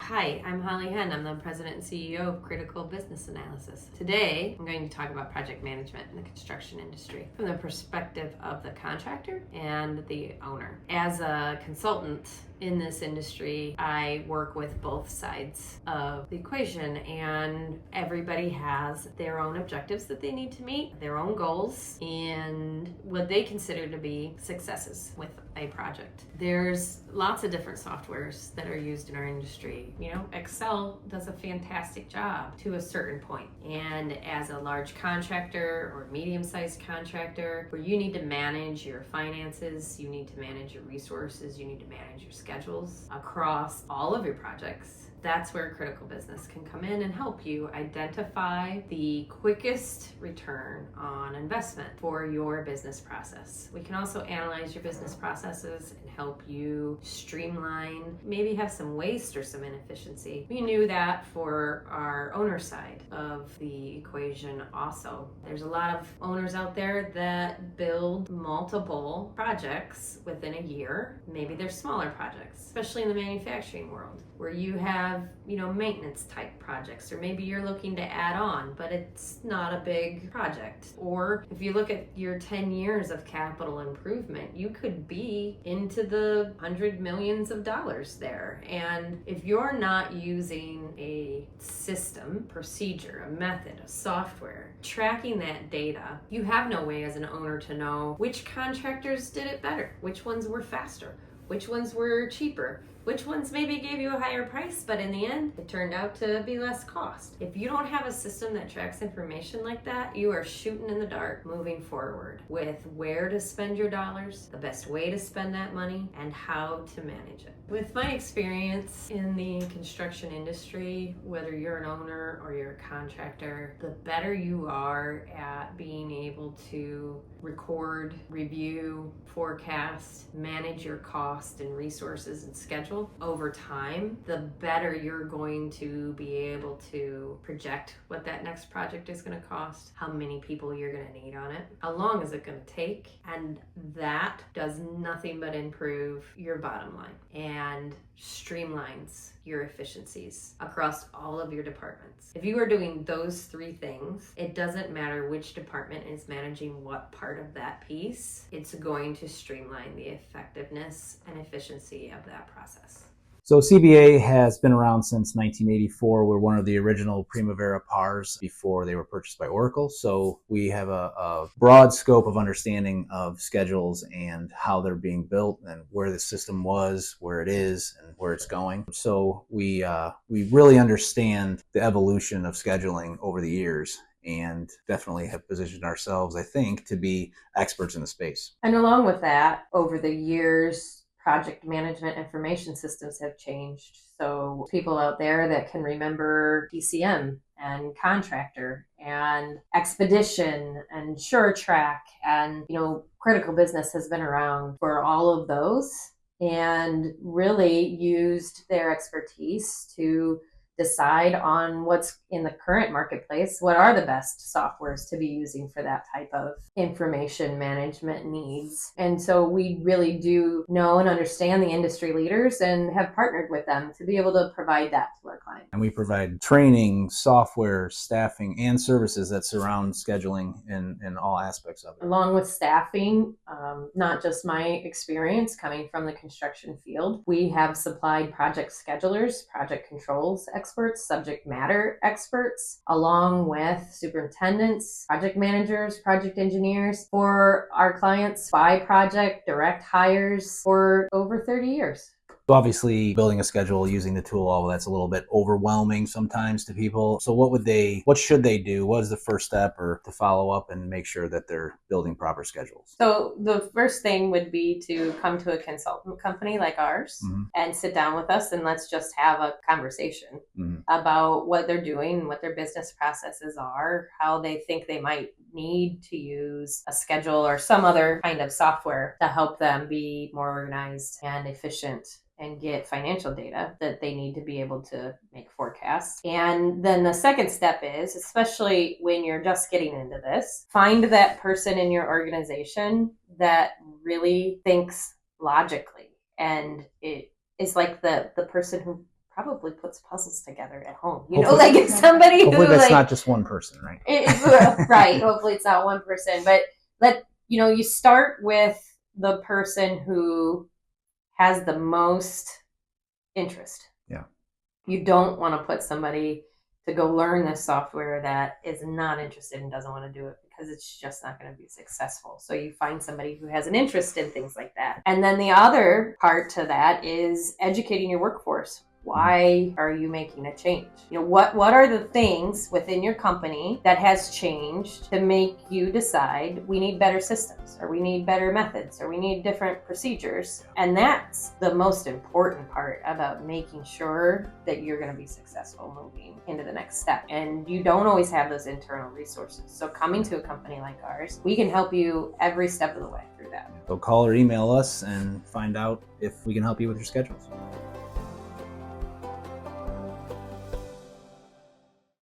Hi, I'm Holly Henn. I'm the President and CEO of Critical Business Analysis. Today, I'm going to talk about project management in the construction industry from the perspective of the contractor and the owner. As a consultant in this industry, I work with both sides of the equation, and everybody has their own objectives that they need to meet, their own goals, and what they consider to be successes with a project. There's lots of different softwares that are used in our industry. Excel does a fantastic job to a certain point. And as a large contractor or medium-sized contractor, where you need to manage your finances, you need to manage your resources, you need to manage your schedules across all of your projects, that's where Critical Business can come in and help you identify the quickest return on investment for your business process. We can also analyze your business processes and help you streamline, maybe have some waste or some inefficiency. We knew that for our owner side of the equation also. There's a lot of owners out there that build multiple projects within a year. Maybe they're smaller projects, especially in the manufacturing world, where you have maintenance type projects, or maybe you're looking to add on, but it's not a big project. Or if you look at your 10 years of capital improvement, you could be into the hundred millions of dollars there. And if you're not using a system, procedure, a method, a software, tracking that data, you have no way as an owner to know which contractors did it better, which ones were faster, which ones were cheaper, which ones maybe gave you a higher price, but in the end, it turned out to be less cost. If you don't have a system that tracks information like that, you are shooting in the dark moving forward with where to spend your dollars, the best way to spend that money, and how to manage it. With my experience in the construction industry, whether you're an owner or you're a contractor, the better you are at being able to record, review, forecast, manage your cost and resources and schedule over time, the better you're going to be able to project what that next project is going to cost, how many people you're going to need on it, how long is it going to take, and that does nothing but improve your bottom line and streamlines your efficiencies across all of your departments. If you are doing those three things, it doesn't matter which department is managing what part of that piece, it's going to streamline the effectiveness and efficiency of that process. So CBA has been around since 1984. We're one of the original Primavera PARs before they were purchased by Oracle. So we have a broad scope of understanding of schedules and how they're being built and where the system was, where it is, and where it's going. So we really understand the evolution of scheduling over the years, and definitely have positioned ourselves, I think, to be experts in the space. And along with that, over the years, project management information systems have changed. So people out there that can remember PCM and Contractor and Expedition and SureTrack and, Critical Business has been around for all of those and really used their expertise to decide on what's in the current marketplace, what are the best softwares to be using for that type of information management needs. And so we really do know and understand the industry leaders and have partnered with them to be able to provide that to our clients. And we provide training, software, staffing, and services that surround scheduling in all aspects of it. Along with staffing, not just my experience coming from the construction field, we have supplied project schedulers, project controls experts, subject matter experts, along with superintendents, project managers, project engineers for our clients by project, direct hires for over 30 years. Obviously, building a schedule using the tool, all that's a little bit overwhelming sometimes to people. So what should they do? What is the first step or to follow up and make sure that they're building proper schedules? So the first thing would be to come to a consultant company like ours and sit down with us and let's just have a conversation about what they're doing, what their business processes are, how they think they might need to use a schedule or some other kind of software to help them be more organized and efficient and get financial data that they need to be able to make forecasts. And then the second step is, especially when you're just getting into this, find that person in your organization that really thinks logically. And it is like the person who probably puts puzzles together at home. You know, like if somebody hopefully who that's like, not just one person, right? right. Hopefully it's not one person, but you start with the person who has the most interest. Yeah. You don't want to put somebody to go learn this software that is not interested and doesn't want to do it, because it's just not going to be successful. So you find somebody who has an interest in things like that. And then the other part to that is educating your workforce. Why are you making a change? What are the things within your company that has changed to make you decide we need better systems, or we need better methods, or we need different procedures? And that's the most important part about making sure that you're going to be successful moving into the next step. And you don't always have those internal resources. So coming to a company like ours, we can help you every step of the way through that. So call or email us and find out if we can help you with your schedules.